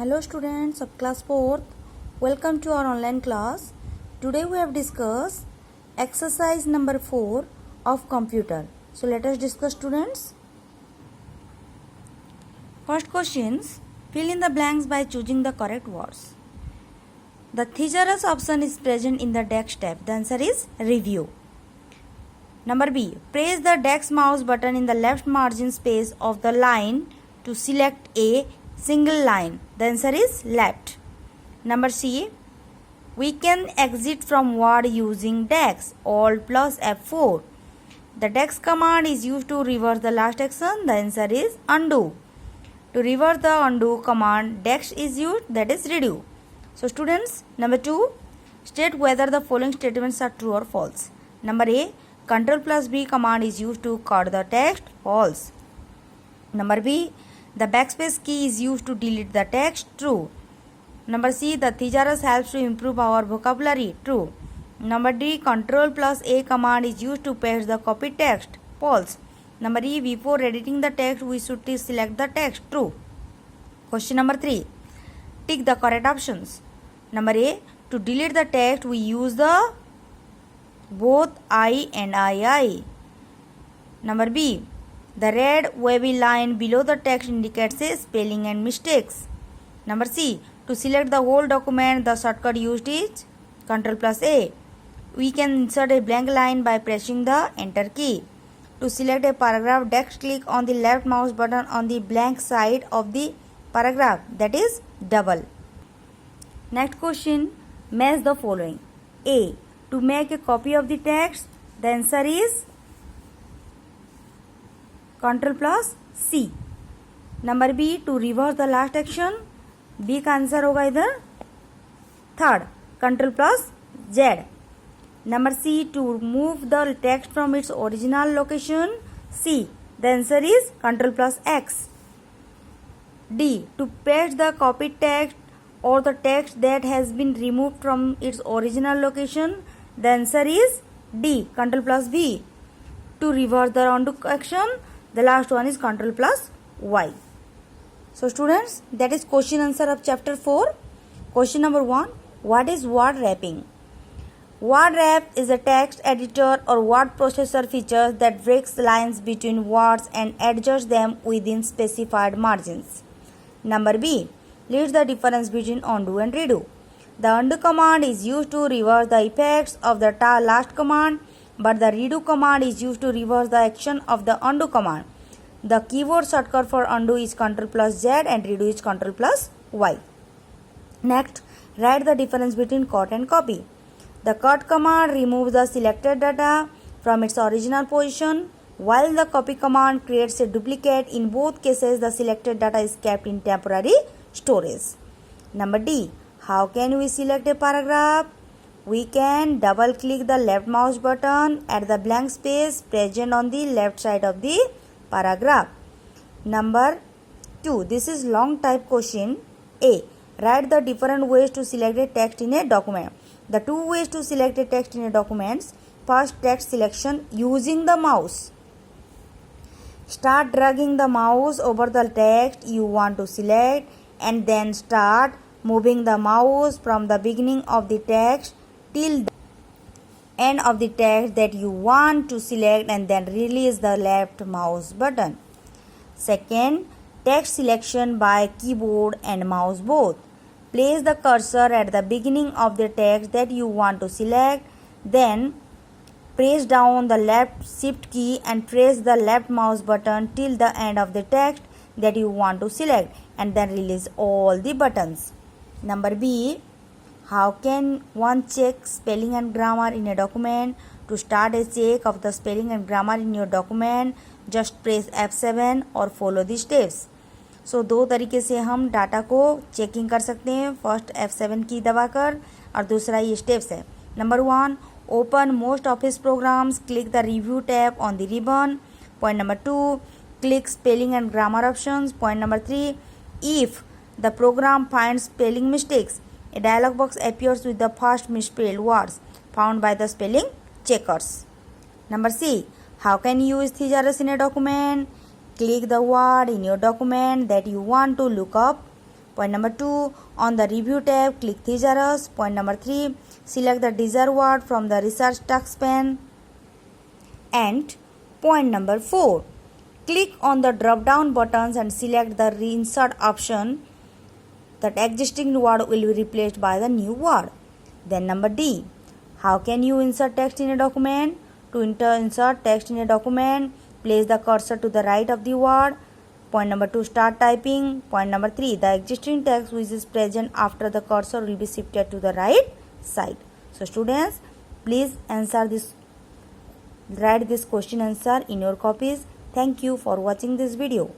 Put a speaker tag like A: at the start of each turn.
A: Hello students of class 4th, welcome to our online class. Today we have discussed exercise number 4 of computer. So let us discuss students. First questions, fill in the blanks by choosing the correct words. The thesaurus option is present in the text tab. The answer is review. Number B, press the text mouse button in the left margin space of the line to select a single line. The answer is left. Number C, we can exit from Word using DEX, Alt plus F4. The DEX command is used to reverse the last action. The answer is undo. To reverse the undo command, DEX is used, that is redo. So students, number 2, state whether the following statements are true or false. Number A, Ctrl plus B command is used to cut the text, false. Number B, the backspace key is used to delete the text, true. Number C, the thesaurus helps to improve our vocabulary, true. Number D, Ctrl plus A command is used to paste the copied text, false. Number E, before editing the text, we should select the text, true. Question number 3, tick the correct options. Number A, to delete the text, we use the both I and II. Number B, the red wavy line below the text indicates a spelling and mistakes. Number C, to select the whole document, the shortcut used is Ctrl plus A. We can insert a blank line by pressing the enter key. To select a paragraph, text click on the left mouse button on the blank side of the paragraph, that is double. Next question, match the following. A, to make a copy of the text, the answer is Ctrl plus C. Number B, to reverse the last action, B का answer होगा इधर third, Ctrl plus Z. Number C, to move the text from its original location, C. The answer is Ctrl plus X. D, to paste the copied text or the text that has been removed from its original location, the answer is D, Ctrl plus V. To reverse the undo action, the last one is Ctrl plus Y. So students, that is question answer of chapter 4. Question number 1, what is word wrapping? Word wrap is a text editor or word processor feature that breaks lines between words and adjusts them within specified margins. Number B, leads the difference between undo and redo. The undo command is used to reverse the effects of the last command, but the redo command is used to reverse the action of the undo command. The keyboard shortcut for undo is Ctrl plus Z and redo is Ctrl plus Y. Next, write the difference between cut and copy. The cut command removes the selected data from its original position, while the copy command creates a duplicate. In both cases, the selected data is kept in temporary storage. Number D, how can we select a paragraph? We can double click the left mouse button at the blank space present on the left side of the paragraph. Number 2, this is long type question. A, write the different ways to select a text in a document. The 2 ways to select a text in a document. First, text selection using the mouse. Start dragging the mouse over the text you want to select and then start moving the mouse from the beginning of the text till the end of the text that you want to select and then release the left mouse button. Second, text selection by keyboard and mouse both. Place the cursor at the beginning of the text that you want to select, then press down the left shift key and press the left mouse button till the end of the text that you want to select and then release all the buttons. Number B, how can one check spelling and grammar in a document? To start a check of the spelling and grammar in your document, just press F7 और follow the steps. So दो तरीके से हम data को checking कर सकते हैं. First F7 की दबाकर और दूसरा ये स्टेप्स है. Number 1, open most office programs, click the review tab on the ribbon. Point number 2, click spelling and grammar options. Point number 3, if the program finds spelling mistakes, a dialog box appears with the first misspelled words found by the spelling checkers. Number C, how can you use thesaurus in a document? Click the word in your document that you want to look up. Point number 2, on the review tab, click thesaurus. Point number 3, select the desired word from the research task pane. And point number 4, click on the drop down buttons and select the reinsert option. That existing word will be replaced by the new word. Then number D, how can you insert text in a document? To insert text in a document, place the cursor to the right of the word. Point number 2, start typing. Point number 3, the existing text which is present after the cursor will be shifted to the right side. So students, please write this question answer in your copies. Thank you for watching this video.